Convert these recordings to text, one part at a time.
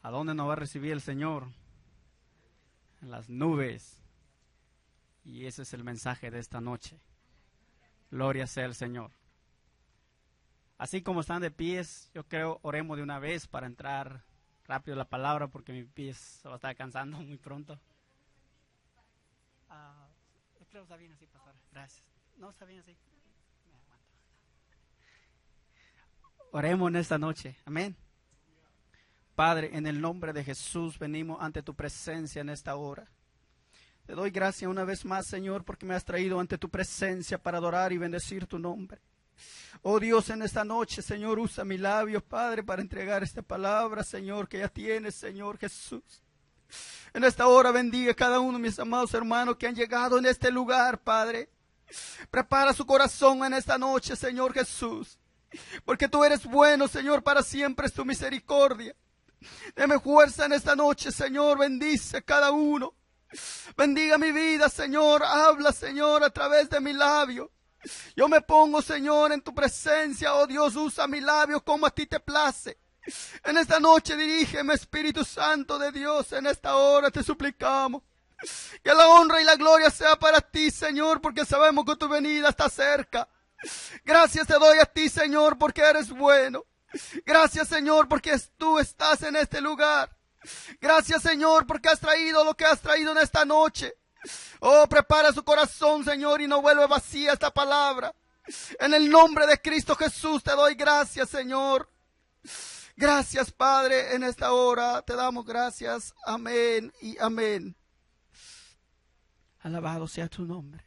¿A dónde nos va a recibir el Señor? En las nubes. Y ese es el mensaje de esta noche. Gloria sea el Señor. Así como están de pies, yo creo oremos de una vez para entrar rápido a la palabra, porque mi pie se va a estar cansando muy pronto. Creo que está bien así, pastor. Gracias. No, está bien así. Me aguanto. Oremos en esta noche. Amén. Padre, en el nombre de Jesús venimos ante tu presencia en esta hora. Te doy gracias una vez más, Señor, porque me has traído ante tu presencia para adorar y bendecir tu nombre. Oh Dios, en esta noche, Señor, usa mis labios, Padre, para entregar esta palabra, Señor, que ya tienes, Señor Jesús. En esta hora bendiga a cada uno de mis amados hermanos que han llegado en este lugar, Padre. Prepara su corazón en esta noche, Señor Jesús, porque tú eres bueno, Señor, para siempre es tu misericordia. Deme fuerza en esta noche, Señor, bendice a cada uno. Bendiga mi vida, Señor, habla, Señor, a través de mi labio. Yo me pongo, Señor, en tu presencia, oh Dios, usa mis labios como a ti te place. En esta noche dirígeme, Espíritu Santo de Dios, en esta hora te suplicamos. Que la honra y la gloria sea para ti, Señor, porque sabemos que tu venida está cerca. Gracias te doy a ti, Señor, porque eres bueno. Gracias, Señor, porque tú estás en este lugar. Gracias, Señor, porque has traído lo que has traído en esta noche. Oh, prepara su corazón, Señor, y no vuelve vacía esta palabra. En el nombre de Cristo Jesús te doy gracias, Señor. Gracias, Padre, en esta hora te damos gracias. Amén y amén. Alabado sea tu nombre.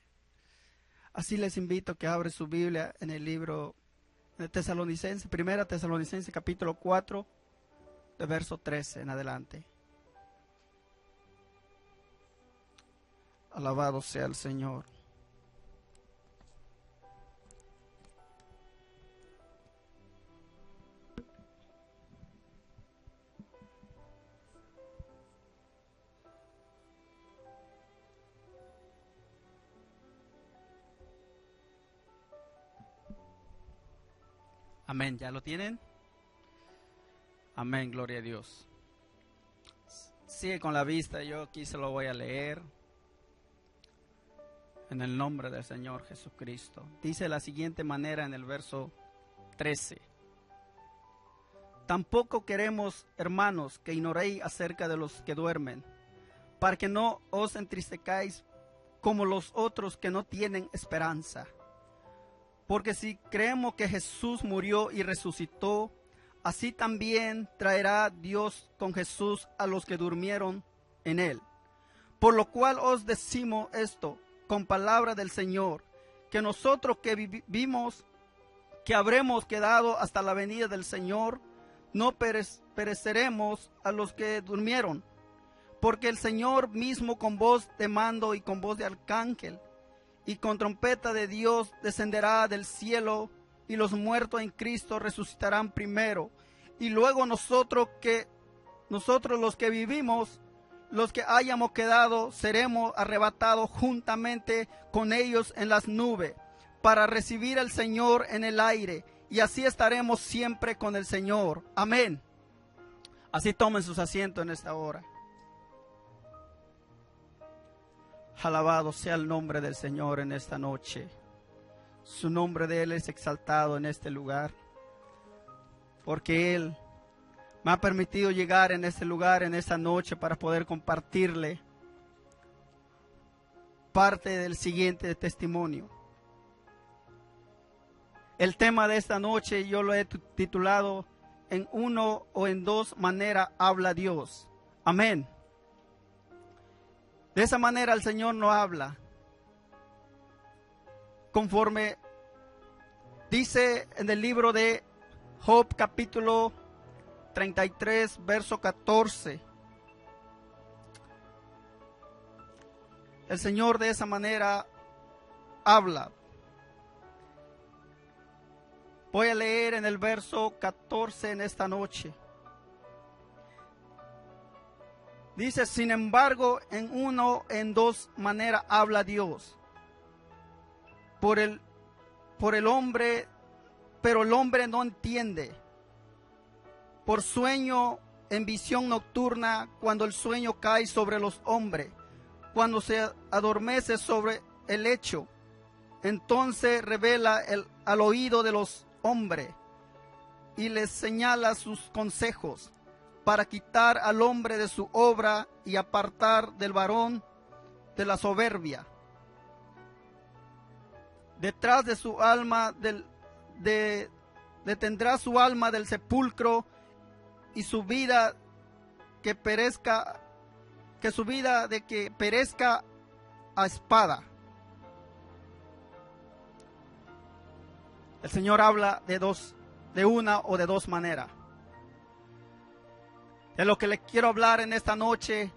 Así les invito a que abran su Biblia en el libro de Tesalonicenses, Primera Tesalonicenses, capítulo 4, de verso 13 en adelante. Alabado sea el Señor. Amén, ¿ya lo tienen? Amén, gloria a Dios. Sigue con la vista, yo aquí se lo voy a leer. En el nombre del Señor Jesucristo. Dice de la siguiente manera en el verso 13. Tampoco queremos, hermanos, que ignoréis acerca de los que duermen, para que no os entristezcáis como los otros que no tienen esperanza. Porque si creemos que Jesús murió y resucitó, así también traerá Dios con Jesús a los que durmieron en él. Por lo cual os decimos esto con palabra del Señor, que nosotros que vivimos, que habremos quedado hasta la venida del Señor, no pereceremos a los que durmieron. Porque el Señor mismo con voz de mando y con voz de arcángel y con trompeta de Dios descenderá del cielo, y los muertos en Cristo resucitarán primero. Y luego nosotros los que vivimos, los que hayamos quedado, seremos arrebatados juntamente con ellos en las nubes, para recibir al Señor en el aire, y así estaremos siempre con el Señor. Amén. Así tomen sus asientos en esta hora. Alabado sea el nombre del Señor en esta noche. Su nombre de Él es exaltado en este lugar, porque Él me ha permitido llegar en este lugar, en esta noche, para poder compartirle parte del siguiente testimonio. El tema de esta noche yo lo he titulado En uno o en dos maneras habla Dios. Amén. De esa manera el Señor nos habla. Conforme dice en el libro de Job capítulo 33, verso 14. El Señor de esa manera habla. Voy a leer en el verso 14 en esta noche. Dice, sin embargo, en uno, en dos maneras habla Dios. por el hombre, pero el hombre no entiende. Por sueño en visión nocturna, cuando el sueño cae sobre los hombres, cuando se adormece sobre el lecho, entonces revela al oído de los hombres y les señala sus consejos para quitar al hombre de su obra y apartar del varón de la soberbia. Detrás de su alma detendrá su alma del sepulcro y su vida que perezca a espada. El Señor habla de una o de dos maneras. De lo que le quiero hablar en esta noche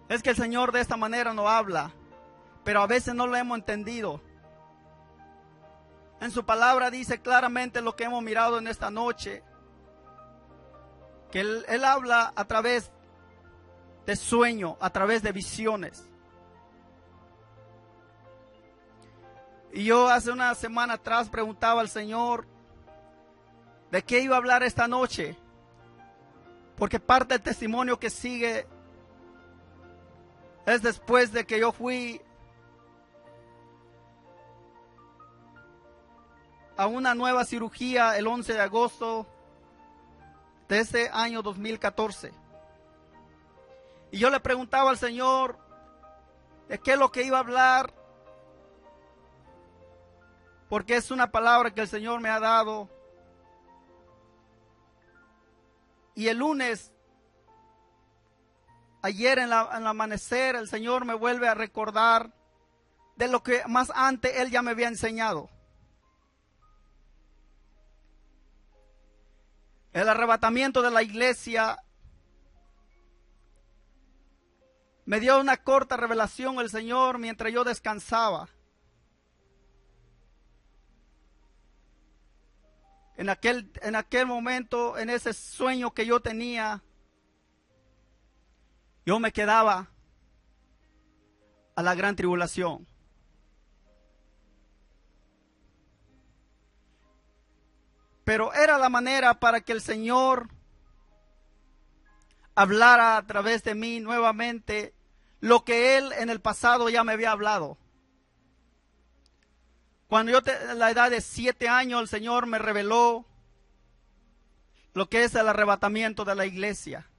es que el Señor de esta manera no habla, pero a veces no lo hemos entendido. En su palabra dice claramente lo que hemos mirado en esta noche, que Él habla a través de sueños, a través de visiones. Y yo hace una semana atrás preguntaba al Señor de qué iba a hablar esta noche, porque parte del testimonio que sigue es después de que yo fui a una nueva cirugía el 11 de agosto de ese año 2014. Y yo le preguntaba al Señor de qué es lo que iba a hablar, porque es una palabra que el Señor me ha dado. Y el lunes, ayer en el amanecer, el Señor me vuelve a recordar de lo que más antes Él ya me había enseñado. El arrebatamiento de la iglesia me dio una corta revelación el Señor mientras yo descansaba. En aquel momento, en ese sueño que yo tenía, yo me quedaba a la gran tribulación. Pero era la manera para que el Señor hablara a través de mí nuevamente lo que Él en el pasado ya me había hablado. Cuando yo tenía la edad de 7 años, el Señor me reveló lo que es el arrebatamiento de la iglesia.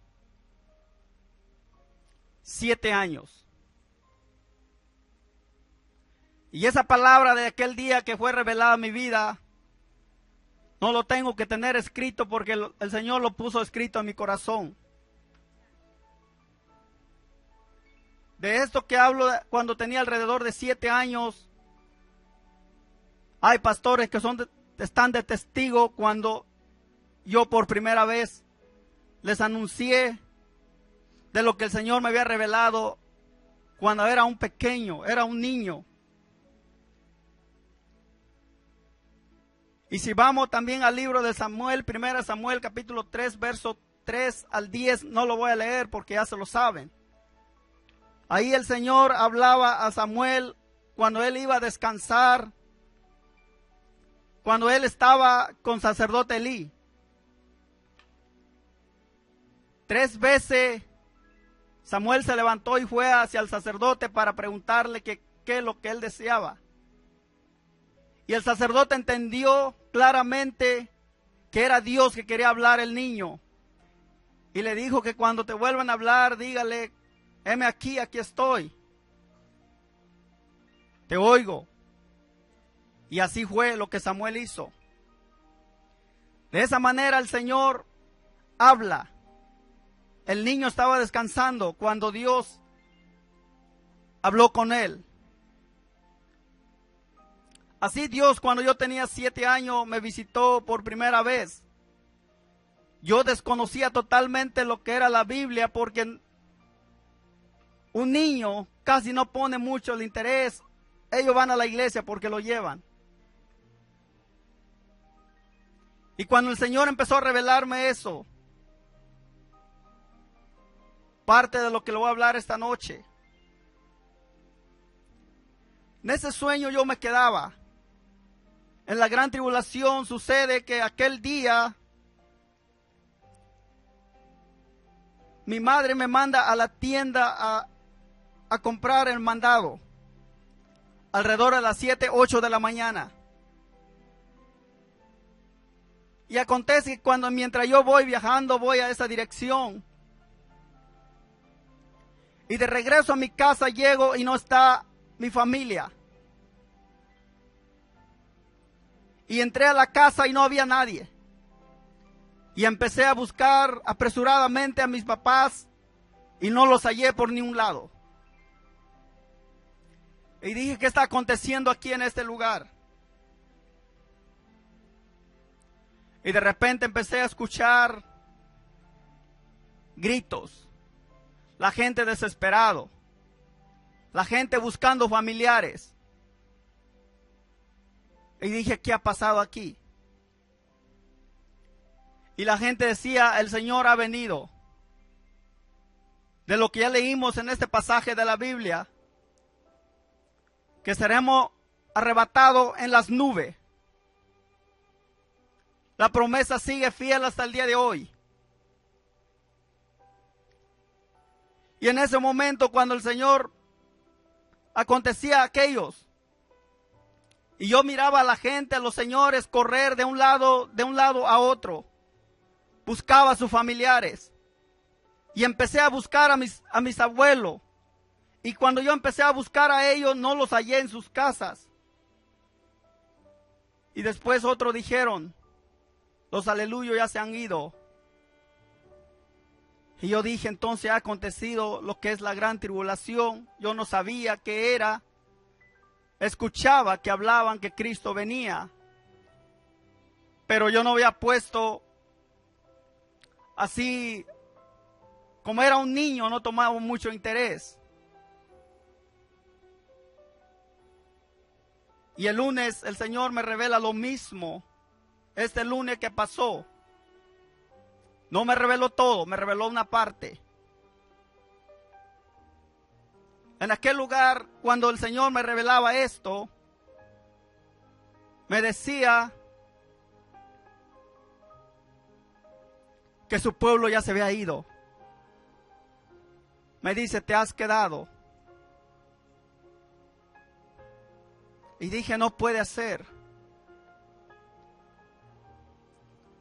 7 años. Y esa palabra de aquel día que fue revelada en mi vida, no lo tengo que tener escrito porque el Señor lo puso escrito en mi corazón. De esto que hablo cuando tenía alrededor de 7 años, hay pastores que están de testigo cuando yo por primera vez les anuncié de lo que el Señor me había revelado cuando era un pequeño, era un niño. Y si vamos también al libro de Samuel, 1 Samuel capítulo 3, verso 3 al 10, no lo voy a leer porque ya se lo saben. Ahí el Señor hablaba a Samuel cuando él iba a descansar, cuando él estaba con sacerdote Elí. 3 veces Samuel se levantó y fue hacia el sacerdote para preguntarle qué es lo que él deseaba. Y el sacerdote entendió claramente que era Dios que quería hablar el niño. Y le dijo que cuando te vuelvan a hablar, dígale, heme aquí estoy. Te oigo. Y así fue lo que Samuel hizo. De esa manera el Señor habla. El niño estaba descansando cuando Dios habló con él. Así Dios, cuando yo tenía 7 años, me visitó por primera vez. Yo desconocía totalmente lo que era la Biblia porque un niño casi no pone mucho el interés. Ellos van a la iglesia porque lo llevan. Y cuando el Señor empezó a revelarme eso, parte de lo que le voy a hablar esta noche, En ese sueño yo me quedaba. En la gran tribulación sucede que aquel día mi madre me manda a la tienda a comprar el mandado. Alrededor de las 7, 8 de la mañana. Y acontece que mientras yo voy viajando, voy a esa dirección. Y de regreso a mi casa llego y no está mi familia. Y entré a la casa y no había nadie. Y empecé a buscar apresuradamente a mis papás y no los hallé por ningún lado. Y dije, ¿qué está aconteciendo aquí en este lugar? Y de repente empecé a escuchar gritos, la gente desesperado, la gente buscando familiares. Y dije, ¿qué ha pasado aquí? Y la gente decía, el Señor ha venido. De lo que ya leímos en este pasaje de la Biblia, que seremos arrebatados en las nubes. La promesa sigue fiel hasta el día de hoy. Y en ese momento, cuando el Señor acontecía aquellos, y yo miraba a la gente, a los señores correr de un lado a otro, buscaba a sus familiares, y empecé a buscar a mis abuelos, y cuando yo empecé a buscar a ellos, no los hallé en sus casas. Y después otros dijeron, los aleluyos ya se han ido. Y yo dije, entonces ha acontecido lo que es la gran tribulación. Yo no sabía qué era. Escuchaba que hablaban que Cristo venía. Pero yo no había puesto así, como era un niño, no tomaba mucho interés. Y el lunes el Señor me revela lo mismo. Este lunes que pasó, no me reveló todo, me reveló una parte. En aquel lugar, cuando el Señor me revelaba esto, me decía que su pueblo ya se había ido. Me dice, te has quedado. Y dije, no puede ser.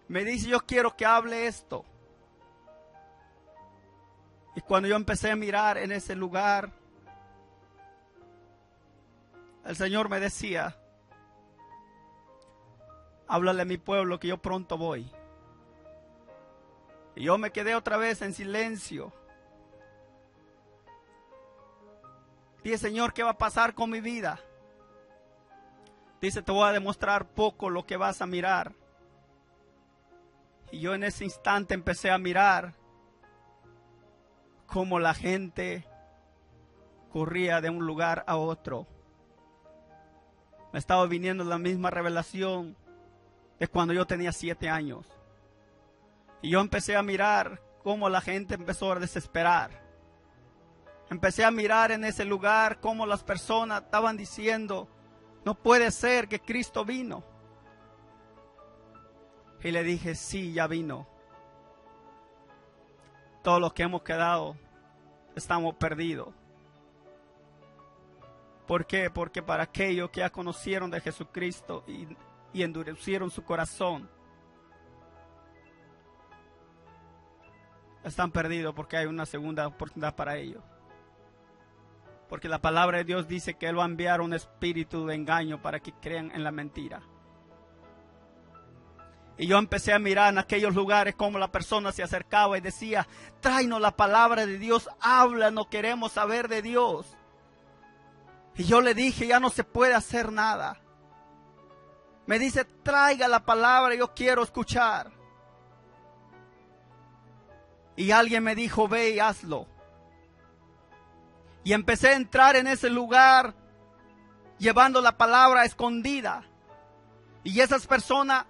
Me dice, yo quiero que hable esto. Y cuando yo empecé a mirar en ese lugar, el Señor me decía, háblale a mi pueblo que yo pronto voy. Y yo me quedé otra vez en silencio. Dije, Señor, ¿qué va a pasar con mi vida? Dice, te voy a demostrar poco lo que vas a mirar. Y yo en ese instante empecé a mirar cómo la gente corría de un lugar a otro. Me estaba viniendo la misma revelación de cuando yo tenía 7 años. Y yo empecé a mirar cómo la gente empezó a desesperar. Empecé a mirar en ese lugar cómo las personas estaban diciendo, no puede ser que Cristo vino. Y le dije, sí, ya vino. Todos los que hemos quedado estamos perdidos. ¿Por qué? Porque para aquellos que ya conocieron de Jesucristo y endurecieron su corazón, están perdidos porque hay una segunda oportunidad para ellos. Porque la palabra de Dios dice que Él va a enviar un espíritu de engaño para que crean en la mentira. Y yo empecé a mirar en aquellos lugares cómo la persona se acercaba y decía, tráenos la palabra de Dios, habla, no queremos saber de Dios. Y yo le dije, ya no se puede hacer nada. Me dice, traiga la palabra, yo quiero escuchar. Y alguien me dijo, ve y hazlo. Y empecé a entrar en ese lugar llevando la palabra escondida. Y esas personas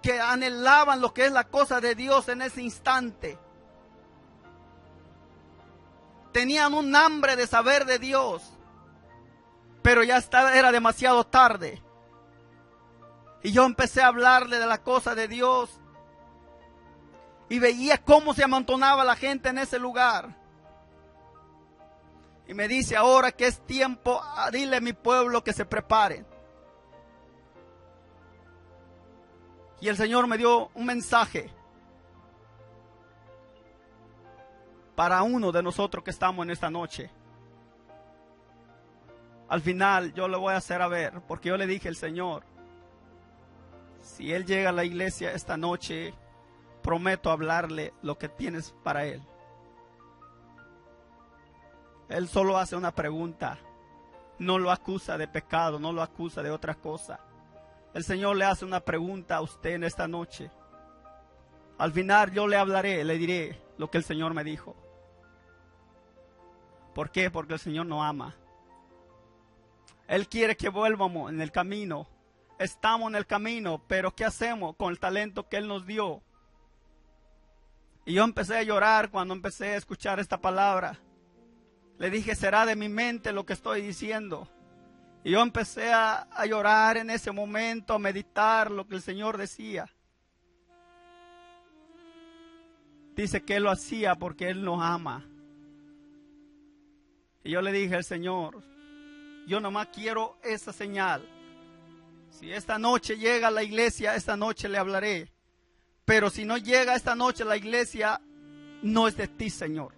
que anhelaban lo que es la cosa de Dios en ese instante, tenían un hambre de saber de Dios, Pero ya era demasiado tarde. Y yo empecé a hablarle de la cosa de Dios. Y veía cómo se amontonaba la gente en ese lugar. Y me dice, ahora que es tiempo, dile a mi pueblo que se preparen. Y el Señor me dio un mensaje para uno de nosotros que estamos en esta noche. Al final yo le voy a hacer a ver, porque yo le dije al Señor, si Él llega a la iglesia esta noche, prometo hablarle lo que tienes para Él. Él solo hace una pregunta, no lo acusa de pecado, no lo acusa de otra cosa. El Señor le hace una pregunta a usted en esta noche. Al final yo le hablaré, le diré lo que el Señor me dijo. ¿Por qué? Porque el Señor nos ama. Él quiere que vuelvamos en el camino. Estamos en el camino, pero ¿qué hacemos con el talento que Él nos dio? Y yo empecé a llorar cuando empecé a escuchar esta palabra. Le dije, será de mi mente lo que estoy diciendo. Y yo empecé a llorar en ese momento, a meditar lo que el Señor decía. Dice que Él lo hacía porque Él nos ama. Y yo le dije al Señor, yo nomás quiero esa señal. Si esta noche llega a la iglesia, esta noche le hablaré. Pero si no llega esta noche a la iglesia, no es de ti, Señor.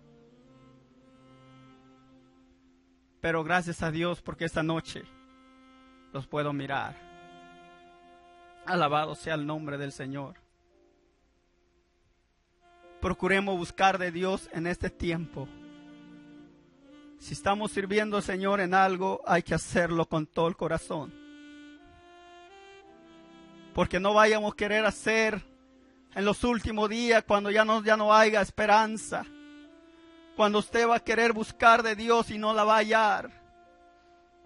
Pero gracias a Dios porque esta noche los puedo mirar. Alabado sea el nombre del Señor. Procuremos buscar de Dios en este tiempo. Si estamos sirviendo al Señor en algo, hay que hacerlo con todo el corazón. Porque no vayamos a querer hacer en los últimos días cuando ya no haya esperanza. Cuando usted va a querer buscar de Dios y no la va a hallar.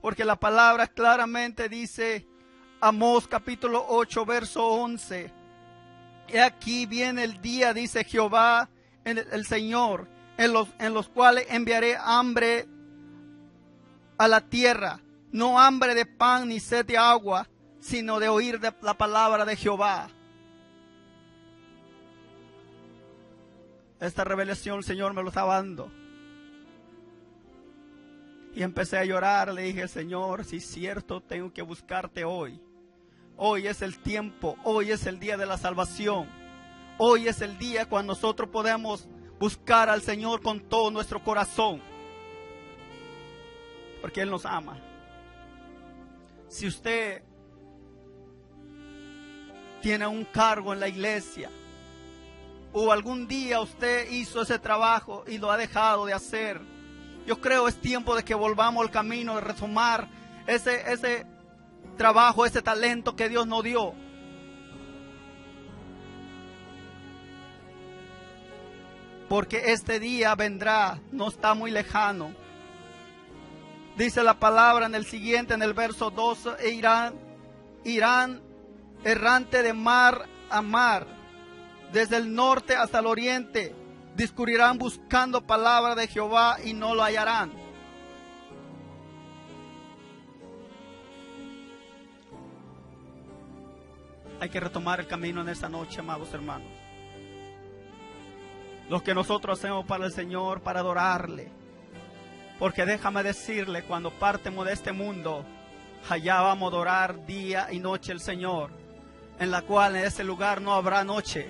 Porque la palabra claramente dice, Amós capítulo 8, verso 11. Y aquí viene el día, dice Jehová, el Señor, en los cuales enviaré hambre a la tierra. No hambre de pan ni sed de agua, sino de oír de la palabra de Jehová. Esta revelación el Señor me lo estaba dando. Y empecé a llorar, le dije, Señor, si es cierto, tengo que buscarte hoy. Hoy es el tiempo, hoy es el día de la salvación. Hoy es el día cuando nosotros podemos buscar al Señor con todo nuestro corazón. Porque Él nos ama. Si usted tiene un cargo en la iglesia, o algún día usted hizo ese trabajo y lo ha dejado de hacer, yo creo es tiempo de que volvamos al camino, de retomar ese trabajo, ese talento que Dios nos dio. Porque este día vendrá, no está muy lejano. Dice la palabra en el siguiente, en el verso 12, irán errante de mar a mar, desde el norte hasta el oriente, discurrirán buscando palabra de Jehová y no lo hallarán. Hay que retomar el camino en esta noche, amados hermanos. Lo que nosotros hacemos para el Señor, para adorarle. Porque déjame decirle, cuando partemos de este mundo, allá vamos a adorar día y noche al Señor, en la cual en ese lugar no habrá noche.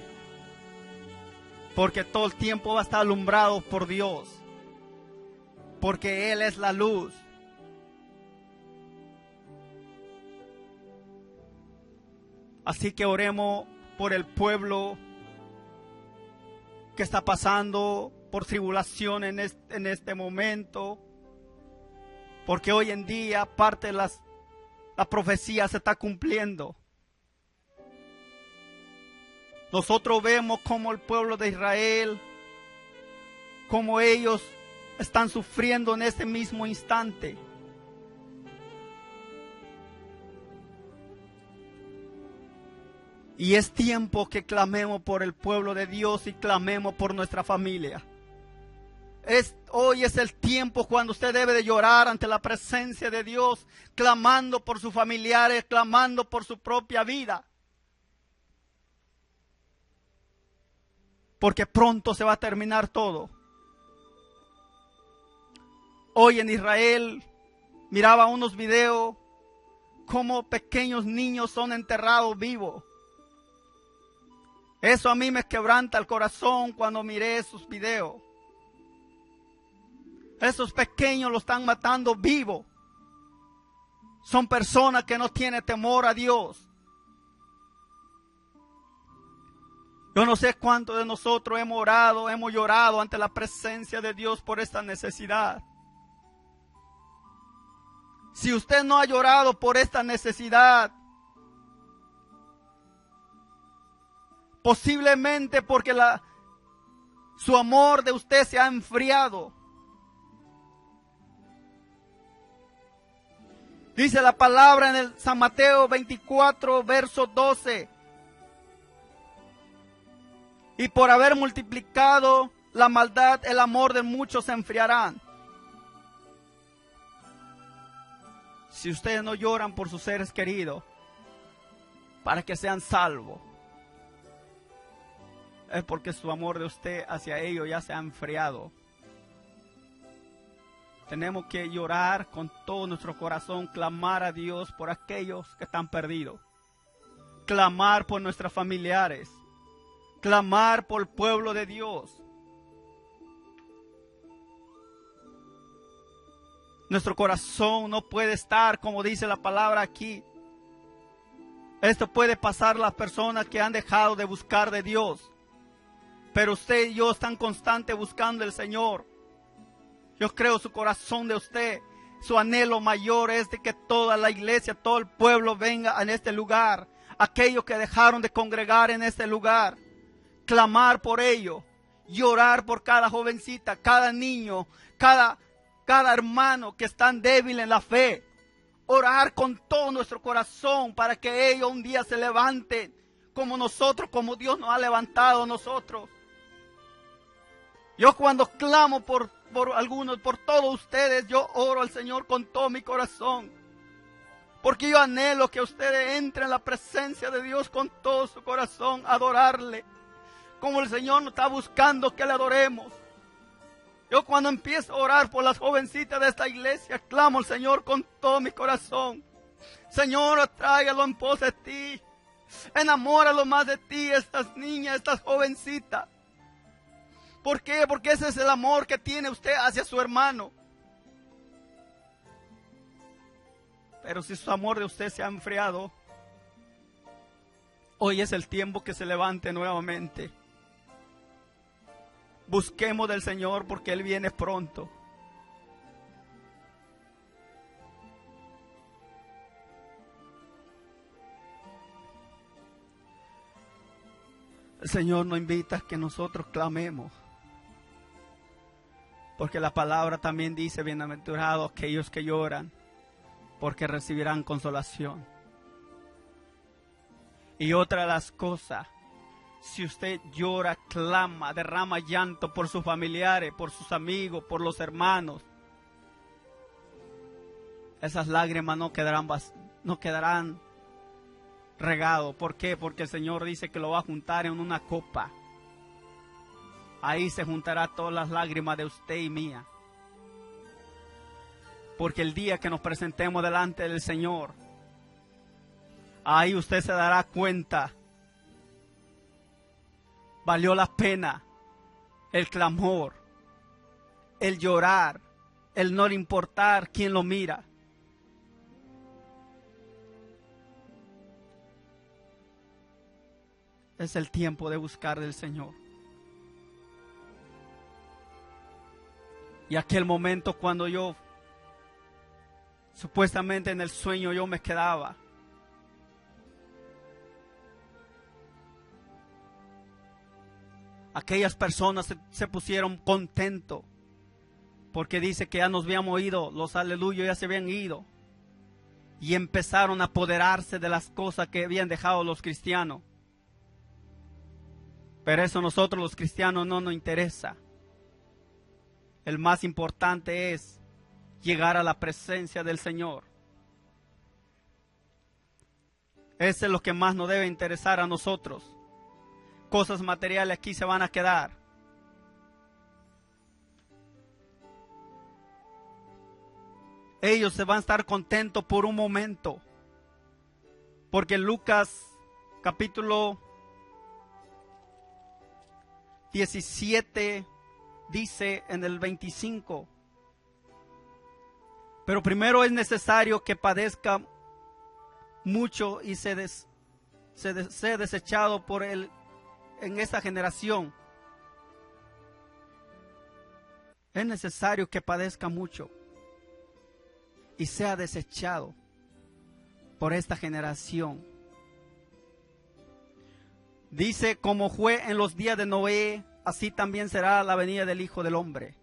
Porque todo el tiempo va a estar alumbrado por Dios. Porque Él es la luz. Así que oremos por el pueblo que está pasando por tribulación en este momento. Porque hoy en día parte de la profecía se está cumpliendo. Nosotros vemos como el pueblo de Israel, como ellos están sufriendo en este mismo instante. Y es tiempo que clamemos por el pueblo de Dios y clamemos por nuestra familia. Hoy es el tiempo cuando usted debe de llorar ante la presencia de Dios, clamando por sus familiares, clamando por su propia vida. Porque pronto se va a terminar todo. Hoy en Israel miraba unos videos como pequeños niños son enterrados vivos. Eso a mí me quebranta el corazón cuando miré esos videos. Esos pequeños los están matando vivos. Son personas que no tienen temor a Dios. Yo no sé cuántos de nosotros hemos orado, hemos llorado ante la presencia de Dios por esta necesidad. Si usted no ha llorado por esta necesidad, posiblemente porque su amor de usted se ha enfriado. Dice la palabra en el San Mateo 24, verso 12. Y por haber multiplicado la maldad, el amor de muchos se enfriarán. Si ustedes no lloran por sus seres queridos, para que sean salvos, es porque su amor de usted hacia ellos ya se ha enfriado. Tenemos que llorar con todo nuestro corazón, clamar a Dios por aquellos que están perdidos, clamar por nuestros familiares, clamar por el pueblo de Dios. Nuestro corazón no puede estar, como dice la palabra aquí. Esto puede pasar a las personas que han dejado de buscar de Dios. Pero usted y yo están constante buscando al Señor. Yo creo su corazón de usted, su anhelo mayor es de que toda la iglesia, todo el pueblo venga en este lugar. Aquellos que dejaron de congregar en este lugar. Clamar por ellos. Llorar por cada jovencita, cada niño, cada hermano que están débiles en la fe. Orar con todo nuestro corazón para que ellos un día se levanten como nosotros, como Dios nos ha levantado a nosotros. Yo cuando clamo por algunos, por todos ustedes, yo oro al Señor con todo mi corazón. Porque yo anhelo que ustedes entren en la presencia de Dios con todo su corazón, adorarle. Como el Señor nos está buscando que le adoremos. Yo cuando empiezo a orar por las jovencitas de esta iglesia, clamo al Señor con todo mi corazón. Señor, atráigalo en pos de ti. Enamóralo más de ti, estas niñas, estas jovencitas. ¿Por qué? Porque ese es el amor que tiene usted hacia su hermano. Pero si su amor de usted se ha enfriado, hoy es el tiempo que se levante nuevamente. Busquemos del Señor porque Él viene pronto. El Señor nos invita a que nosotros clamemos. Porque la palabra también dice, bienaventurados aquellos que lloran, porque recibirán consolación. Y otra de las cosas, si usted llora, clama, derrama llanto por sus familiares, por sus amigos, por los hermanos, esas lágrimas no quedarán regados. ¿Por qué? Porque el Señor dice que lo va a juntar en una copa. Ahí se juntará todas las lágrimas de usted y mía. Porque el día que nos presentemos delante del Señor, ahí usted se dará cuenta. Valió la pena el clamor, el llorar, el no importar quién lo mira. Es el tiempo de buscar del Señor. Y aquel momento cuando yo, supuestamente en el sueño yo me quedaba. Aquellas personas se pusieron contentos. Porque dice que ya nos habíamos ido, los aleluyos ya se habían ido. Y empezaron a apoderarse de las cosas que habían dejado los cristianos. Pero eso a nosotros los cristianos no nos interesa. El más importante es llegar a la presencia del Señor. Eso es lo que más nos debe interesar a nosotros. Cosas materiales aquí se van a quedar. Ellos se van a estar contentos por un momento. Porque Lucas capítulo 17 dice en el 25. Pero primero es necesario que padezca mucho y sea desechado por él en esta generación. Es necesario que padezca mucho y sea desechado por esta generación. Dice, como fue en los días de Noé, así también será la venida del Hijo del Hombre.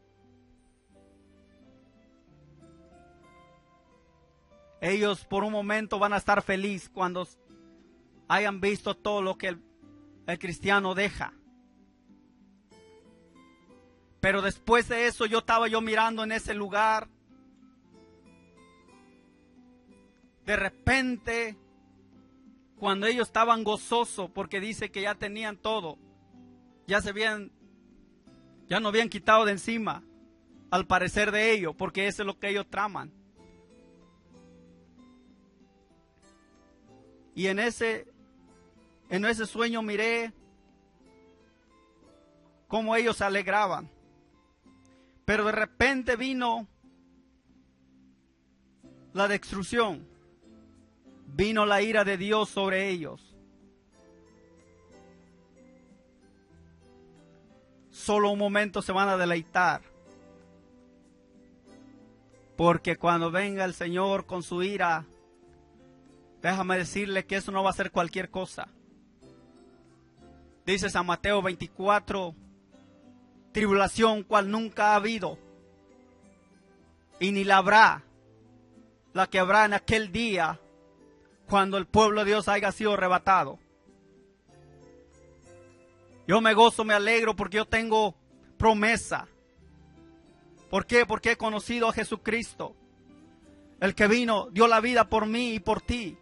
Ellos por un momento van a estar felices cuando hayan visto todo lo que el cristiano deja. Pero después de eso yo estaba mirando en ese lugar. De repente, cuando ellos estaban gozosos, porque dice que ya tenían todo, ya no habían quitado de encima, al parecer de ellos, porque eso es lo que ellos traman. Y en ese sueño miré cómo ellos se alegraban. Pero de repente vino la destrucción. Vino la ira de Dios sobre ellos. Solo un momento se van a deleitar. Porque cuando venga el Señor con su ira, déjame decirle que eso no va a ser cualquier cosa. Dice San Mateo 24, tribulación cual nunca ha habido, y ni la habrá, la que habrá en aquel día, cuando el pueblo de Dios haya sido arrebatado. Yo me gozo, me alegro, porque yo tengo promesa. ¿Por qué? Porque he conocido a Jesucristo, el que vino, dio la vida por mí y por ti,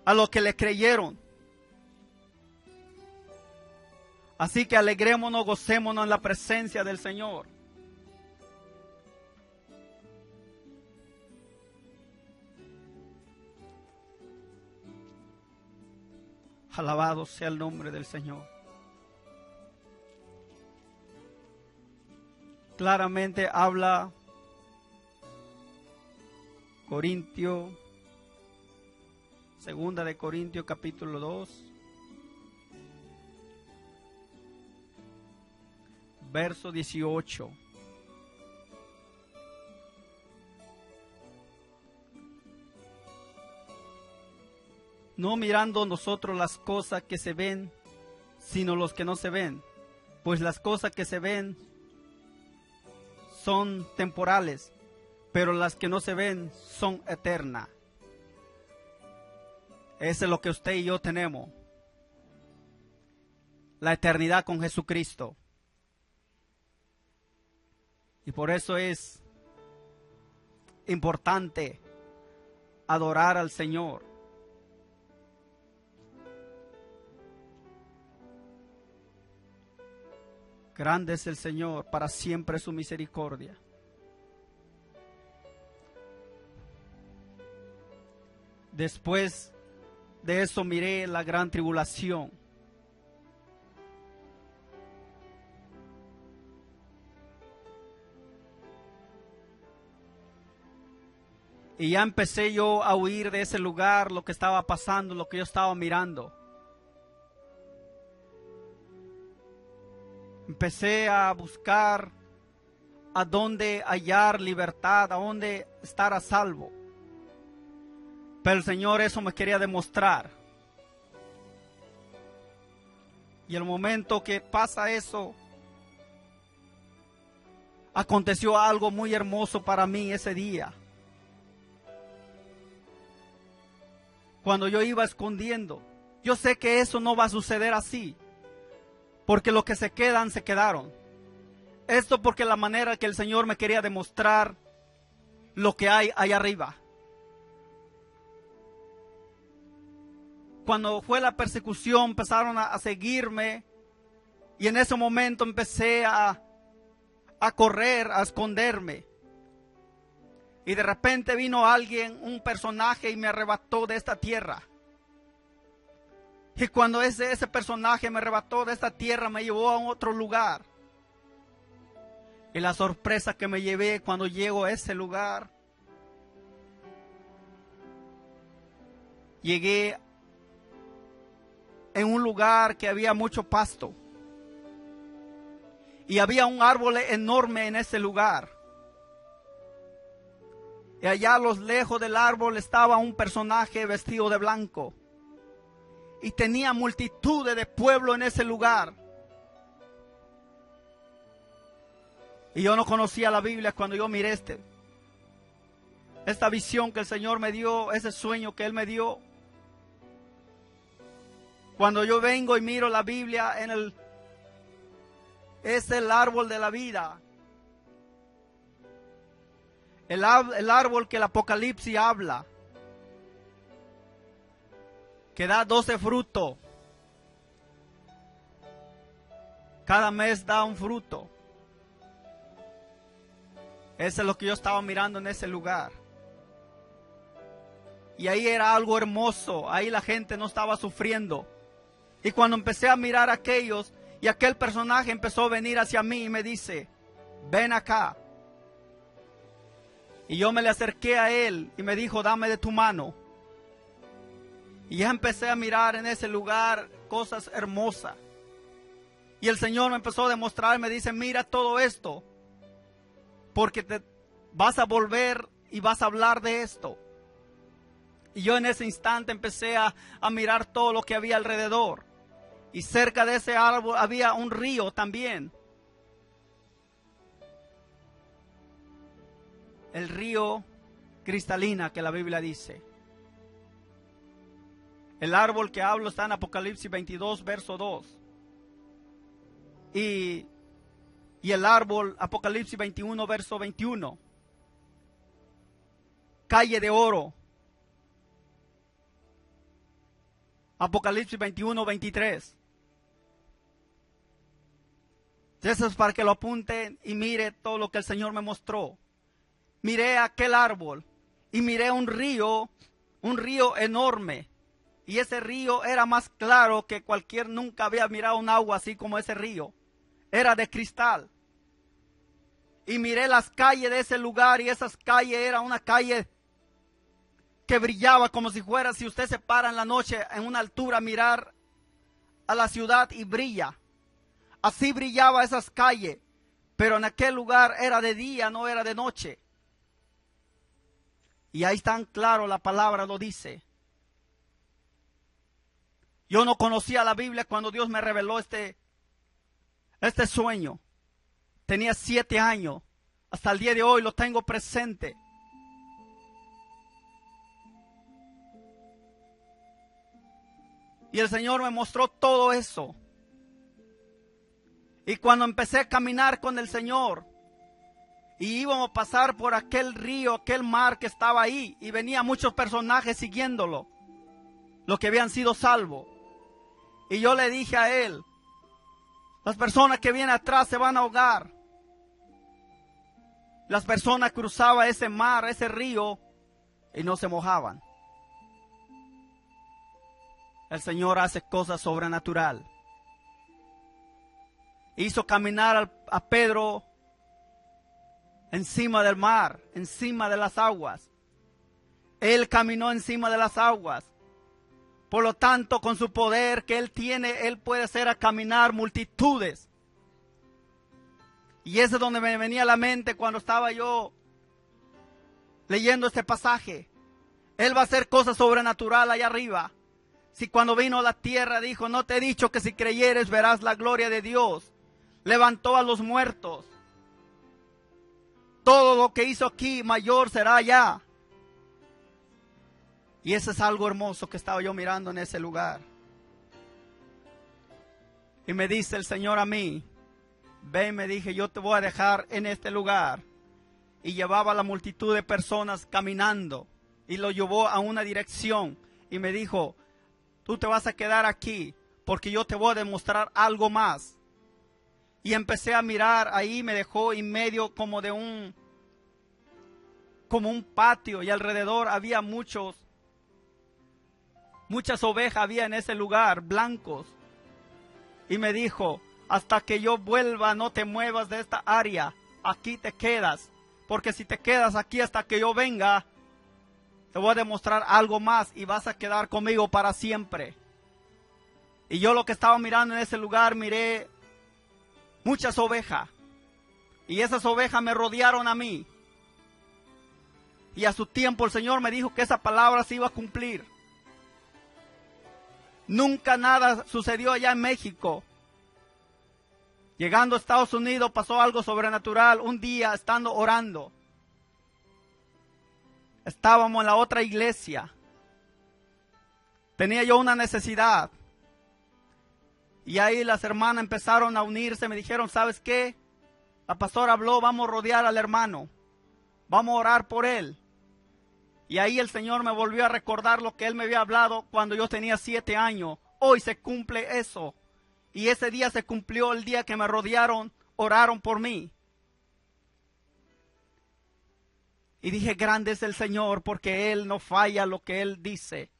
a los que le creyeron. Así que alegrémonos, gocémonos en la presencia del Señor. Alabado sea el nombre del Señor. Claramente habla Segunda de Corintios capítulo 2. Verso 18. No mirando nosotros las cosas que se ven, sino los que no se ven. Pues las cosas que se ven son temporales, pero las que no se ven son eternas. Eso es lo que usted y yo tenemos. La eternidad con Jesucristo. Y por eso es importante adorar al Señor. Grande es el Señor, para siempre su misericordia. Después de eso miré la gran tribulación. Y ya empecé yo a huir de ese lugar, lo que estaba pasando, lo que yo estaba mirando. Empecé a buscar a dónde hallar libertad, a dónde estar a salvo. Pero el Señor eso me quería demostrar. Y el momento que pasa eso, aconteció algo muy hermoso para mí ese día. Cuando yo iba escondiendo, yo sé que eso no va a suceder así, porque los que se quedan, se quedaron. Esto porque la manera que el Señor me quería demostrar lo que hay allá arriba. Cuando fue la persecución, empezaron a seguirme. Y en ese momento empecé a correr, a esconderme. Y de repente vino alguien, un personaje, y me arrebató de esta tierra. Y cuando ese personaje me arrebató de esta tierra, me llevó a otro lugar. Y la sorpresa que me llevé cuando llego a ese lugar, llegué en un lugar que había mucho pasto. Y había un árbol enorme en ese lugar. Y allá a los lejos del árbol estaba un personaje vestido de blanco. Y tenía multitudes de pueblo en ese lugar. Y yo no conocía la Biblia cuando yo miré esta visión que el Señor me dio, ese sueño que Él me dio. Cuando yo vengo y miro la Biblia, es el árbol de la vida. El árbol que el Apocalipsis habla. Que da 12 frutos. Cada mes da un fruto. Eso es lo que yo estaba mirando en ese lugar. Y ahí era algo hermoso. Ahí la gente no estaba sufriendo. Y cuando empecé a mirar a aquellos, y aquel personaje empezó a venir hacia mí y me dice, ven acá. Y yo me le acerqué a él y me dijo, dame de tu mano. Y ya empecé a mirar en ese lugar cosas hermosas. Y el Señor me empezó a demostrar, me dice, mira todo esto. Porque te vas a volver y vas a hablar de esto. Y yo en ese instante empecé a mirar todo lo que había alrededor. Y cerca de ese árbol había un río también. El río cristalina que la Biblia dice. El árbol que hablo está en Apocalipsis 22, verso 2. Y el árbol, Apocalipsis 21, verso 21. Calle de oro. Apocalipsis 21, 23. Eso es para que lo apunten y mire todo lo que el Señor me mostró. Miré aquel árbol y miré un río enorme. Y ese río era más claro que nunca había mirado un agua así como ese río. Era de cristal. Y miré las calles de ese lugar y esas calles era una calle que brillaba como si fuera, si usted se para en la noche en una altura a mirar a la ciudad y brilla. Así brillaba esas calles, pero en aquel lugar era de día, no era de noche. Y ahí tan claro la palabra lo dice. Yo no conocía la Biblia cuando Dios me reveló este sueño. Tenía 7 años. Hasta el día de hoy lo tengo presente. Y el Señor me mostró todo eso. Y cuando empecé a caminar con el Señor, y íbamos a pasar por aquel río, aquel mar que estaba ahí, y venían muchos personajes siguiéndolo, los que habían sido salvos. Y yo le dije a él, las personas que vienen atrás se van a ahogar. Las personas cruzaban ese mar, ese río, y no se mojaban. El Señor hace cosas sobrenaturales. Hizo caminar a Pedro encima del mar, encima de las aguas. Él caminó encima de las aguas. Por lo tanto, con su poder que Él tiene, Él puede hacer a caminar multitudes. Y eso es donde me venía a la mente cuando estaba yo leyendo este pasaje. Él va a hacer cosas sobrenaturales allá arriba. Si cuando vino a la tierra dijo, no te he dicho que si creyeres verás la gloria de Dios. Levantó a los muertos. Todo lo que hizo aquí mayor será allá. Y eso es algo hermoso que estaba yo mirando en ese lugar. Y me dice el Señor a mí, Ven, me dije, yo te voy a dejar en este lugar. Y llevaba a la multitud de personas caminando. Y lo llevó a una dirección. Y me dijo, tú te vas a quedar aquí porque yo te voy a demostrar algo más. Y empecé a mirar ahí, me dejó en medio como un patio. Y alrededor había muchas ovejas había en ese lugar, blancos. Y me dijo, hasta que yo vuelva no te muevas de esta área, aquí te quedas. Porque si te quedas aquí hasta que yo venga, te voy a demostrar algo más y vas a quedar conmigo para siempre. Y yo lo que estaba mirando en ese lugar, miré muchas ovejas. Y esas ovejas me rodearon a mí. Y a su tiempo el Señor me dijo que esa palabra se iba a cumplir. Nunca nada sucedió allá en México. Llegando a Estados Unidos pasó algo sobrenatural. Un día estando orando, estábamos en la otra iglesia. Tenía yo una necesidad. Y ahí las hermanas empezaron a unirse. Me dijeron, ¿sabes qué? La pastora habló, vamos a rodear al hermano. Vamos a orar por él. Y ahí el Señor me volvió a recordar lo que Él me había hablado cuando yo tenía 7 años. Hoy se cumple eso. Y ese día se cumplió el día que me rodearon, oraron por mí. Y dije, grande es el Señor porque Él no falla lo que Él dice.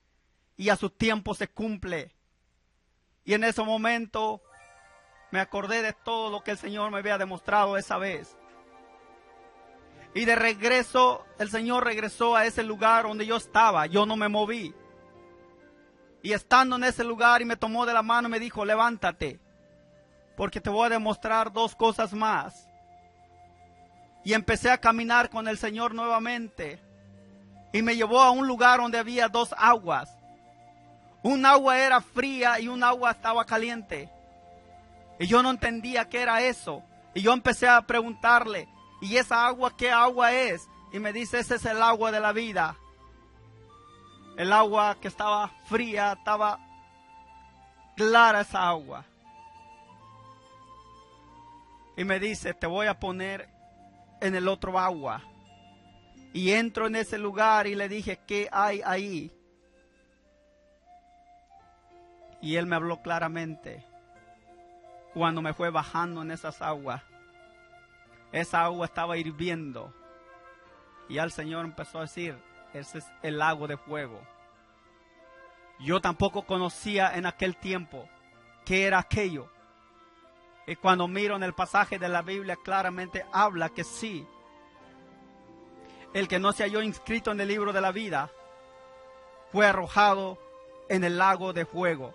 Y a su tiempo se cumple. Y en ese momento me acordé de todo lo que el Señor me había demostrado esa vez. Y de regreso, el Señor regresó a ese lugar donde yo estaba. Yo no me moví. Y estando en ese lugar y me tomó de la mano y me dijo, levántate, porque te voy a demostrar 2 cosas más. Y empecé a caminar con el Señor nuevamente. Y me llevó a un lugar donde había 2 aguas. Un agua era fría y un agua estaba caliente. Y yo no entendía qué era eso. Y yo empecé a preguntarle, ¿y esa agua qué agua es? Y me dice, ese es el agua de la vida. El agua que estaba fría, estaba clara esa agua. Y me dice, te voy a poner en el otro agua. Y entro en ese lugar y le dije, ¿qué hay ahí? Y él me habló claramente. Cuando me fue bajando en esas aguas, esa agua estaba hirviendo. Y al Señor empezó a decir, ese es el lago de fuego. Yo tampoco conocía en aquel tiempo qué era aquello. Y cuando miro en el pasaje de la Biblia, claramente habla que sí. El que no se halló inscrito en el libro de la vida fue arrojado en el lago de fuego.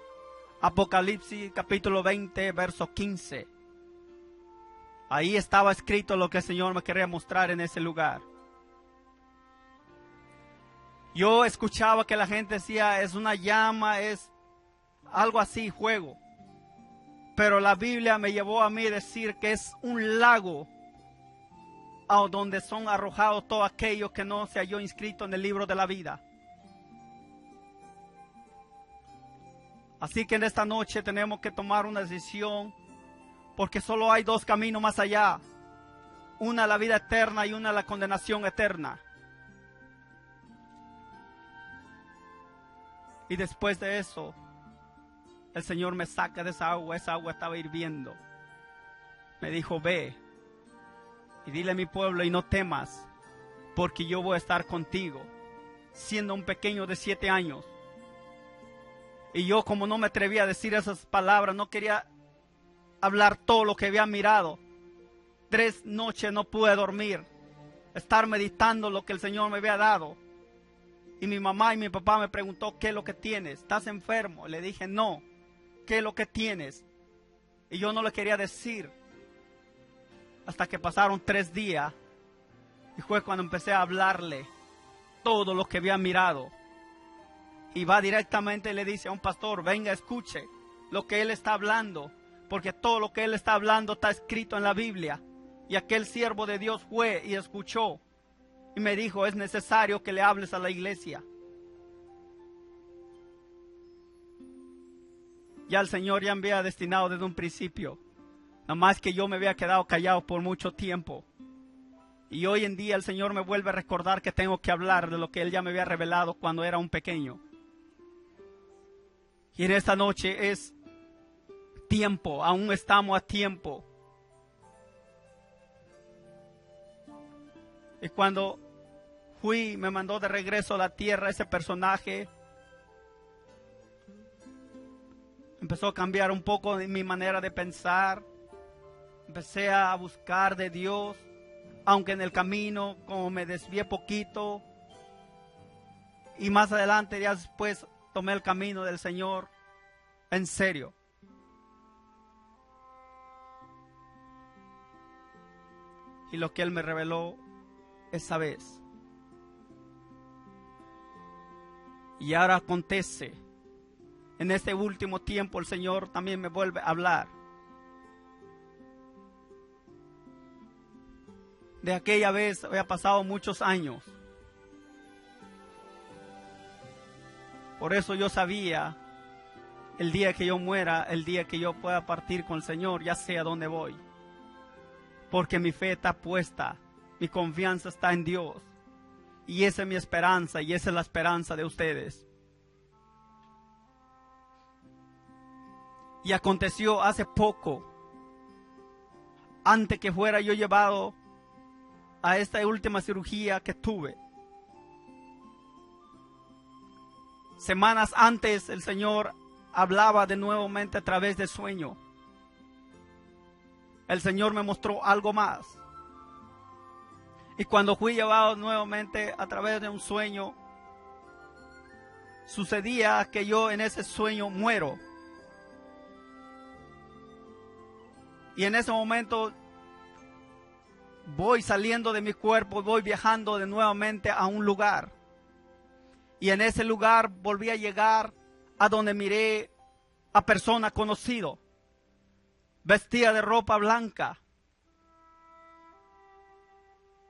Apocalipsis capítulo 20, verso 15. Ahí estaba escrito lo que el Señor me quería mostrar en ese lugar. Yo escuchaba que la gente decía, es una llama, es algo así, fuego. Pero la Biblia me llevó a mí a decir que es un lago a donde son arrojados todos aquellos que no se halló inscrito en el libro de la vida. Así que en esta noche tenemos que tomar una decisión, porque solo hay 2 caminos más allá. Una la vida eterna y una la condenación eterna. Y después de eso, el Señor me saca de esa agua estaba hirviendo. Me dijo, ve y dile a mi pueblo y no temas, porque yo voy a estar contigo. Siendo un pequeño de 7 años. Y yo, como no me atrevía a decir esas palabras, no quería hablar todo lo que había mirado. 3 noches no pude dormir, estar meditando lo que el Señor me había dado. Y mi mamá y mi papá me preguntó, ¿qué es lo que tienes? ¿Estás enfermo? Le dije, no. ¿Qué es lo que tienes? Y yo no le quería decir. Hasta que pasaron 3 días. Y fue cuando empecé a hablarle todo lo que había mirado. Y va directamente y le dice a un pastor, venga, escuche lo que él está hablando. Porque todo lo que él está hablando está escrito en la Biblia. Y aquel siervo de Dios fue y escuchó. Y me dijo, es necesario que le hables a la iglesia. Ya el Señor ya me había destinado desde un principio Nada más que yo me había quedado callado por mucho tiempo. Y hoy en día el Señor me vuelve a recordar que tengo que hablar de lo que Él ya me había revelado cuando era un pequeño. Y en esta noche es tiempo, aún estamos a tiempo. Y cuando me mandó de regreso a la tierra, ese personaje empezó a cambiar un poco mi manera de pensar. Empecé a buscar de Dios, aunque en el camino como me desvié poquito. Y más adelante, ya después, tomé el camino del Señor en serio. Y lo que Él me reveló esa vez. Y ahora acontece, en este último tiempo el Señor también me vuelve a hablar de aquella vez. Había pasado muchos años. Por eso yo sabía, el día que yo muera, el día que yo pueda partir con el Señor, ya sé a dónde voy. Porque mi fe está puesta, mi confianza está en Dios. Y esa es mi esperanza, y esa es la esperanza de ustedes. Y aconteció hace poco, antes que fuera yo llevado a esta última cirugía que tuve. Semanas antes el Señor hablaba de nuevamente a través del sueño. El Señor me mostró algo más. Y cuando fui llevado nuevamente a través de un sueño, sucedía que yo en ese sueño muero. Y en ese momento voy saliendo de mi cuerpo, voy viajando de nuevamente a un lugar. Y en ese lugar volví a llegar a donde miré a persona conocido, vestida de ropa blanca.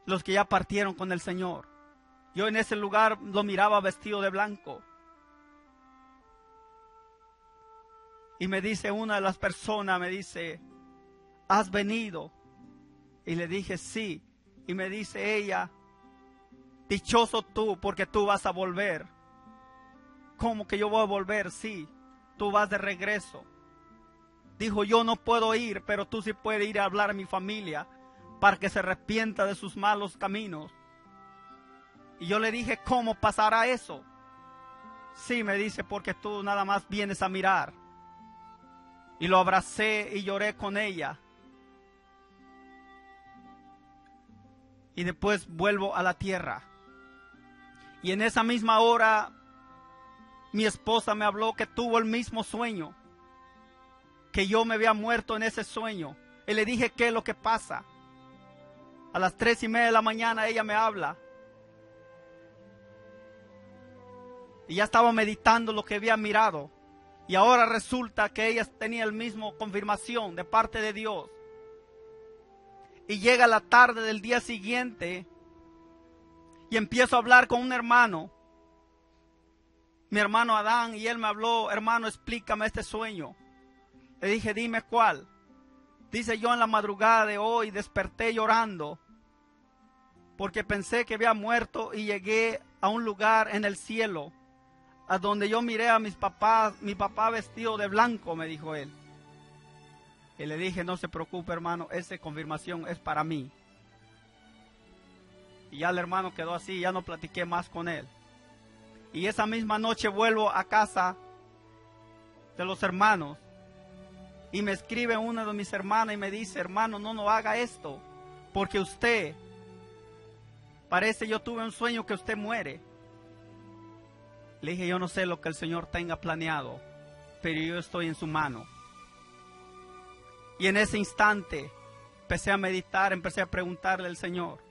Los que ya partieron con el Señor. Yo en ese lugar lo miraba vestido de blanco. Y me dice una de las personas, me dice, ¿has venido? Y le dije, sí. Y me dice ella, dichoso tú, porque tú vas a volver. ¿Cómo que yo voy a volver? Sí, tú vas de regreso. Dijo, yo no puedo ir, pero tú sí puedes ir a hablar a mi familia para que se arrepienta de sus malos caminos. Y yo le dije, ¿cómo pasará eso? Sí, me dice, porque tú nada más vienes a mirar. Y lo abracé y lloré con ella. Y después vuelvo a la tierra. Y en esa misma hora, mi esposa me habló que tuvo el mismo sueño. Que yo me había muerto en ese sueño. Y le dije, ¿qué es lo que pasa? A las 3:30 de la mañana ella me habla. Y ya estaba meditando lo que había mirado. Y ahora resulta que ella tenía el mismo confirmación de parte de Dios. Y llega la tarde del día siguiente y empiezo a hablar con un hermano, mi hermano Adán, y él me habló, hermano, explícame este sueño. Le dije, dime cuál. Dice, yo en la madrugada de hoy desperté llorando porque pensé que había muerto y llegué a un lugar en el cielo a donde yo miré a mis papás, mi papá vestido de blanco, me dijo él. Y le dije, no se preocupe, hermano, esa confirmación es para mí. Y ya el hermano quedó así, ya no platiqué más con él. Y esa misma noche vuelvo a casa de los hermanos. Y me escribe una de mis hermanas y me dice, hermano, no haga esto. Porque usted, parece yo tuve un sueño que usted muere. Le dije, yo no sé lo que el Señor tenga planeado, pero yo estoy en su mano. Y en ese instante empecé a meditar, empecé a preguntarle al Señor.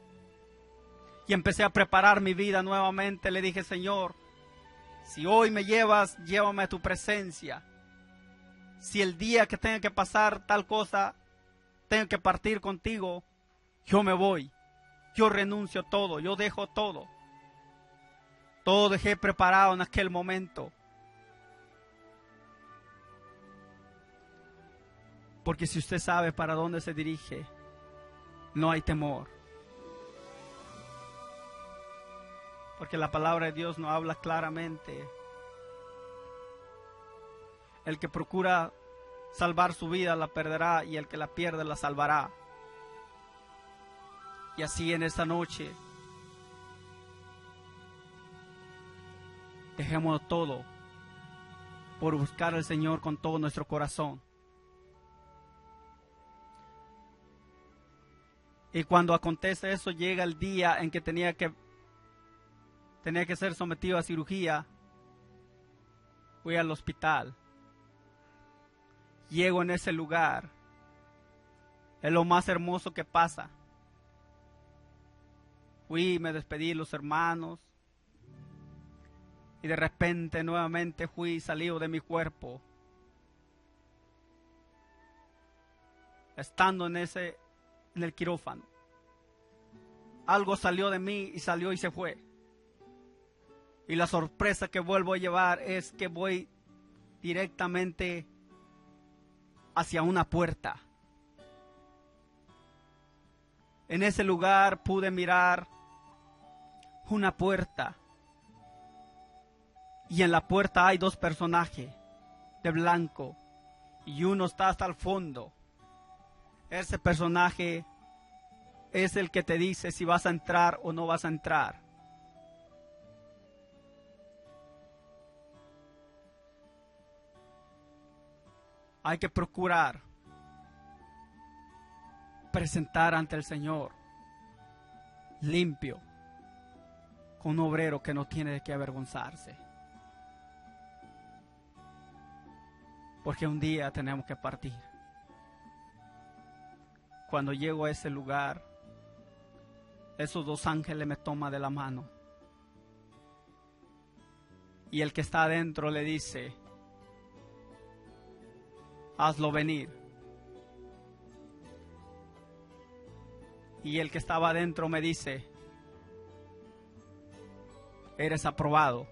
Y empecé a preparar mi vida nuevamente. Le dije, Señor, si hoy me llevas, llévame a tu presencia. Si el día que tenga que pasar tal cosa, tengo que partir contigo, yo me voy. Yo renuncio todo, yo dejo todo. Todo dejé preparado en aquel momento. Porque si usted sabe para dónde se dirige, no hay temor. Porque la palabra de Dios nos habla claramente. El que procura salvar su vida la perderá, y el que la pierde la salvará. Y así en esta noche, dejemos todo por buscar al Señor con todo nuestro corazón. Y cuando acontece eso, llega el día en que tenía que ser sometido a cirugía. Fui al hospital. Llego en ese lugar. Es lo más hermoso que pasa. Fui, me despedí de los hermanos. Y de repente nuevamente fui salido de mi cuerpo. Estando en el quirófano. Algo salió de mí y salió y se fue. Y la sorpresa que vuelvo a llevar es que voy directamente hacia una puerta. En ese lugar pude mirar una puerta. Y en la puerta hay dos personajes de blanco. Y uno está hasta el fondo. Ese personaje es el que te dice si vas a entrar o no vas a entrar. Hay que procurar presentar ante el Señor limpio, con un obrero que no tiene de qué avergonzarse. Porque un día tenemos que partir. Cuando llego a ese lugar, esos dos ángeles me toman de la mano. Y el que está adentro le dice: hazlo venir. Y el que estaba adentro me dice: eres aprobado.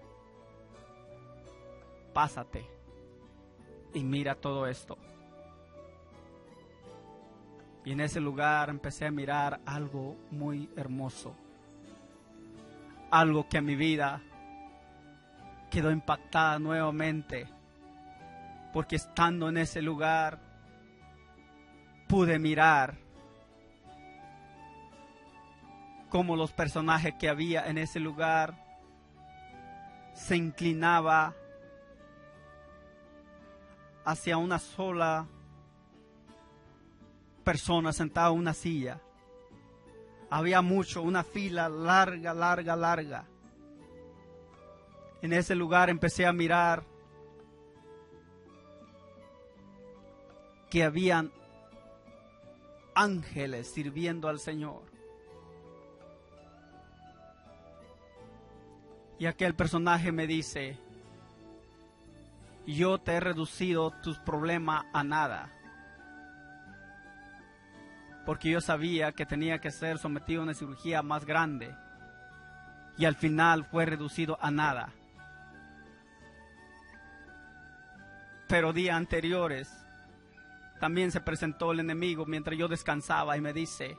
Pásate y mira todo esto. Y en ese lugar empecé a mirar algo muy hermoso. Algo que en mi vida quedó impactada nuevamente. Porque estando en ese lugar pude mirar cómo los personajes que había en ese lugar se inclinaba hacia una sola persona sentada en una silla. Había una fila larga, larga, larga. En ese lugar empecé a mirar que habían ángeles sirviendo al Señor. Y aquel personaje me dice: yo te he reducido tus problemas a nada. Porque yo sabía que tenía que ser sometido a una cirugía más grande. Y al final fue reducido a nada. Pero días anteriores también se presentó el enemigo mientras yo descansaba y me dice: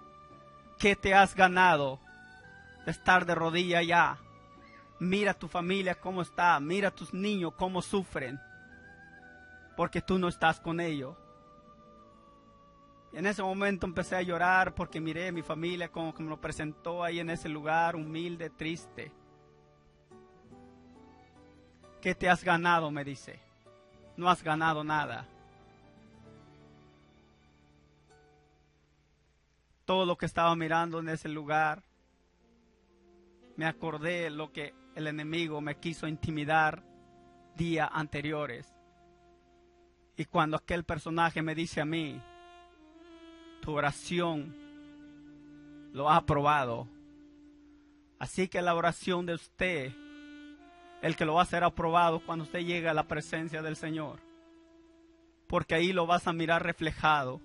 ¿qué te has ganado de estar de rodilla ya? Mira a tu familia cómo está, mira a tus niños cómo sufren, porque tú no estás con ellos. Y en ese momento empecé a llorar porque miré a mi familia como que me lo presentó ahí en ese lugar humilde, triste. ¿Qué te has ganado?, me dice. No has ganado nada. Todo lo que estaba mirando en ese lugar, me acordé lo que el enemigo me quiso intimidar días anteriores. Y cuando aquel personaje me dice a mí: tu oración lo ha aprobado. Así que la oración de usted, el que lo va a hacer aprobado cuando usted llegue a la presencia del Señor. Porque ahí lo vas a mirar reflejado.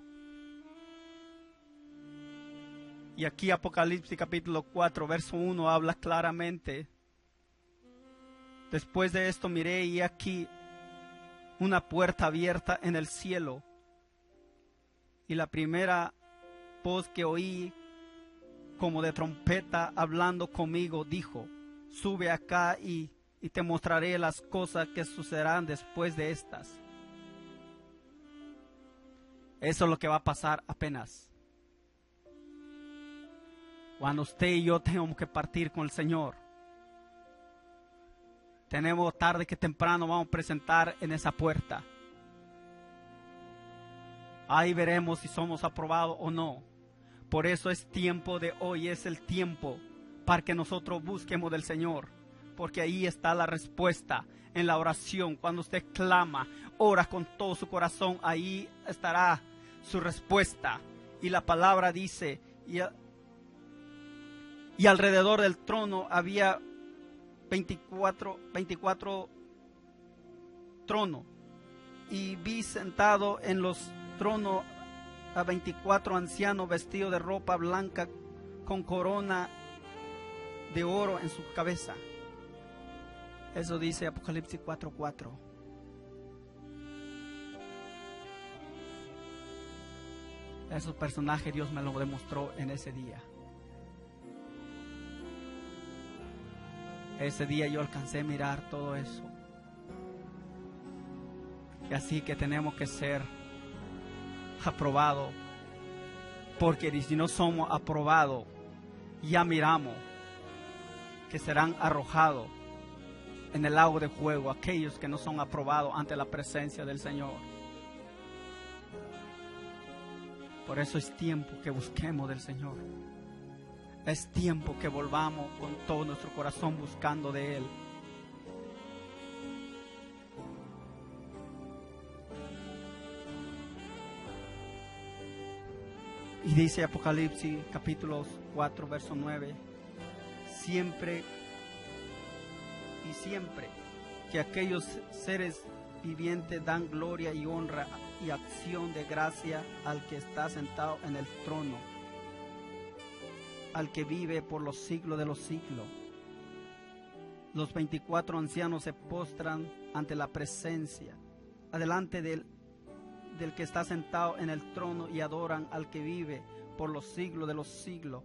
Y aquí Apocalipsis capítulo 4, verso 1 habla claramente. Después de esto miré y aquí una puerta abierta en el cielo. Y la primera voz que oí, como de trompeta hablando conmigo, dijo: sube acá y te mostraré las cosas que sucederán después de estas. Eso es lo que va a pasar apenas cuando usted y yo tenemos que partir con el Señor. Tenemos tarde que temprano vamos a presentar en esa puerta. Ahí veremos si somos aprobados o no. Por eso es tiempo de hoy, es el tiempo para que nosotros busquemos del Señor. Porque ahí está la respuesta en la oración. Cuando usted clama, ora con todo su corazón, ahí estará su respuesta. Y la palabra dice, y alrededor del trono había 24 tronos. Y vi sentado en los tronos a 24 ancianos vestidos de ropa blanca con corona de oro en su cabeza. Eso dice Apocalipsis 4:4. Esos personajes Dios me lo demostró en ese día. Ese día yo alcancé a mirar todo eso. Y así que tenemos que ser aprobados. Porque si no somos aprobados, ya miramos que serán arrojados en el lago de fuego aquellos que no son aprobados ante la presencia del Señor. Por eso es tiempo que busquemos del Señor. Es tiempo que volvamos con todo nuestro corazón buscando de Él. Y dice Apocalipsis capítulo 4 verso 9: siempre y siempre que aquellos seres vivientes dan gloria y honra y acción de gracia al que está sentado en el trono, al que vive por los siglos de los siglos. Los 24 ancianos se postran ante la presencia, adelante del que está sentado en el trono, y adoran al que vive por los siglos de los siglos,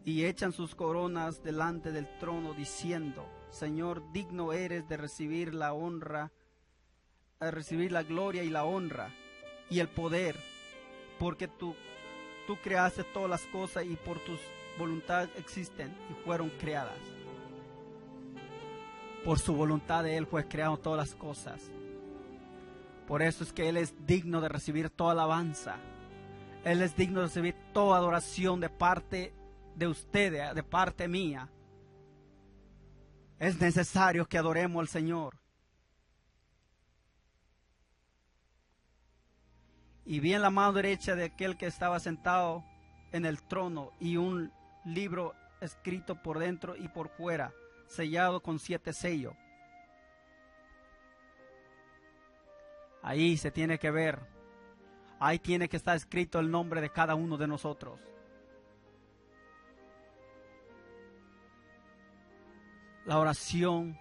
y echan sus coronas delante del trono, diciendo: Señor, digno eres de recibir la honra, de recibir la gloria y la honra y el poder, porque tú creaste todas las cosas y por tu voluntad existen y fueron creadas. Por su voluntad de Él fue creado todas las cosas. Por eso es que Él es digno de recibir toda alabanza. Él es digno de recibir toda adoración de parte de ustedes, de parte mía. Es necesario que adoremos al Señor. Y vi en la mano derecha de aquel que estaba sentado en el trono y un libro escrito por dentro y por fuera, sellado con 7 sellos. Ahí se tiene que ver, ahí tiene que estar escrito el nombre de cada uno de nosotros. La oración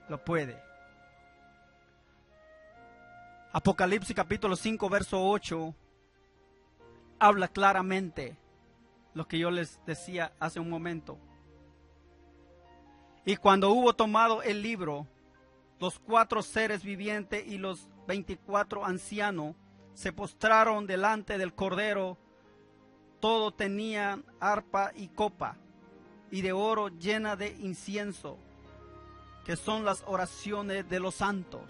lo puede. Apocalipsis capítulo 5 verso 8 habla claramente lo que yo les decía hace un momento. Y cuando hubo tomado el libro, los 4 seres vivientes y los 24 ancianos se postraron delante del Cordero. Todos tenían arpa y copa, y de oro llena de incienso, que son las oraciones de los santos.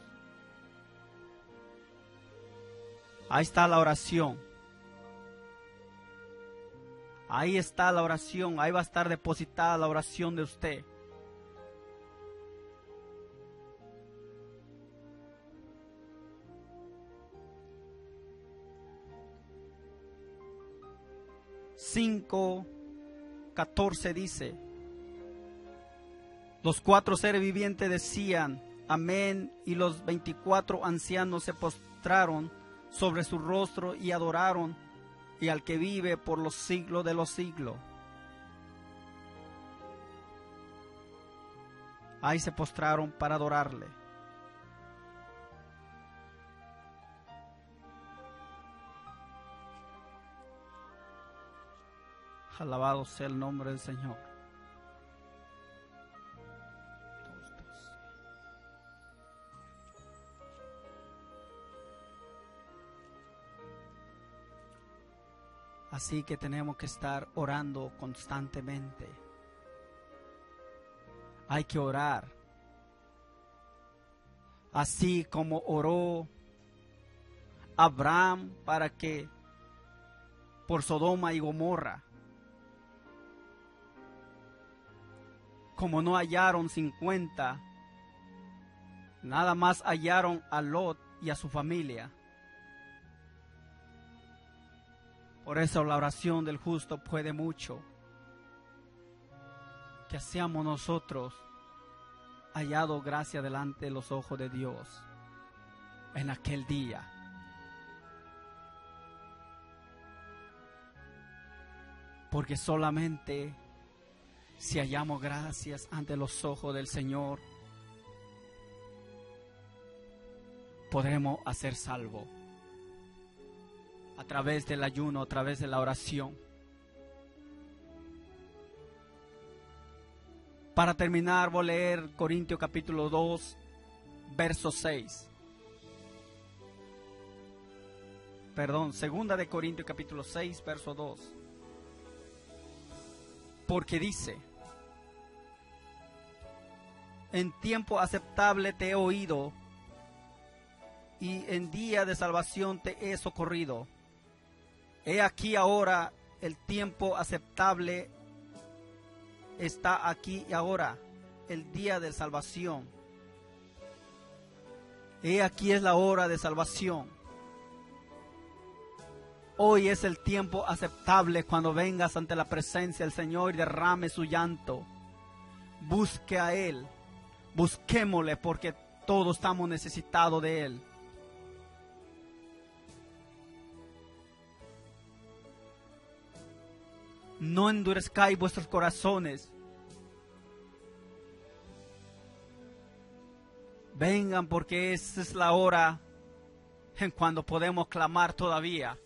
Ahí está la oración. Ahí está la oración. Ahí va a estar depositada la oración de usted. Cinco 14 dice: los 4 seres vivientes decían amén, y los 24 ancianos se postraron sobre su rostro y adoraron y al que vive por los siglos de los siglos. Ahí se postraron para adorarle. Alabado sea el nombre del Señor. Así que tenemos que estar orando constantemente. Hay que orar. Así como oró Abraham para que por Sodoma y Gomorra, como no hallaron 50, nada más hallaron a Lot y a su familia. Por eso la oración del justo puede mucho. Que seamos nosotros hallados gracia delante de los ojos de Dios en aquel día. Porque solamente si hallamos gracias ante los ojos del Señor, podremos ser salvos. A través del ayuno, a través de la oración. Para terminar, voy a leer Corintios capítulo 2, verso 6. Perdón, segunda de Corintios capítulo 6, verso 2. Porque dice: en tiempo aceptable te he oído, y en día de salvación te he socorrido. He aquí ahora el tiempo aceptable está aquí y ahora, el día de salvación. He aquí es la hora de salvación. Hoy es el tiempo aceptable cuando vengas ante la presencia del Señor y derrame su llanto. Busque a Él, busquémosle porque todos estamos necesitados de Él. No endurezcáis vuestros corazones. Vengan porque esa es la hora en cuando podemos clamar todavía.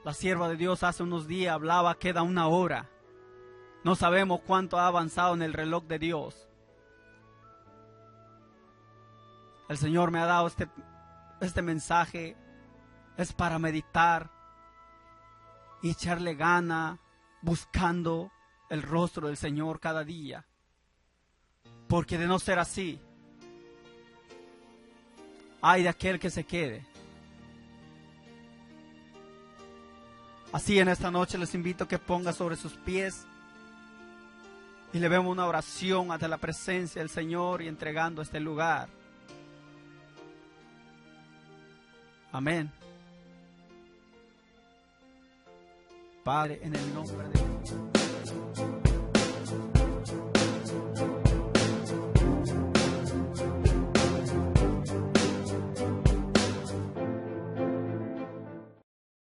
La sierva de Dios hace unos días hablaba, queda una hora. No sabemos cuánto ha avanzado en el reloj de Dios. El Señor me ha dado este mensaje. Es para meditar y echarle gana buscando el rostro del Señor cada día. Porque de no ser así, ay de aquel que se quede. Así en esta noche les invito a que pongan sobre sus pies y le vemos una oración ante la presencia del Señor y entregando este lugar. Amén. Padre, en el nombre de Dios.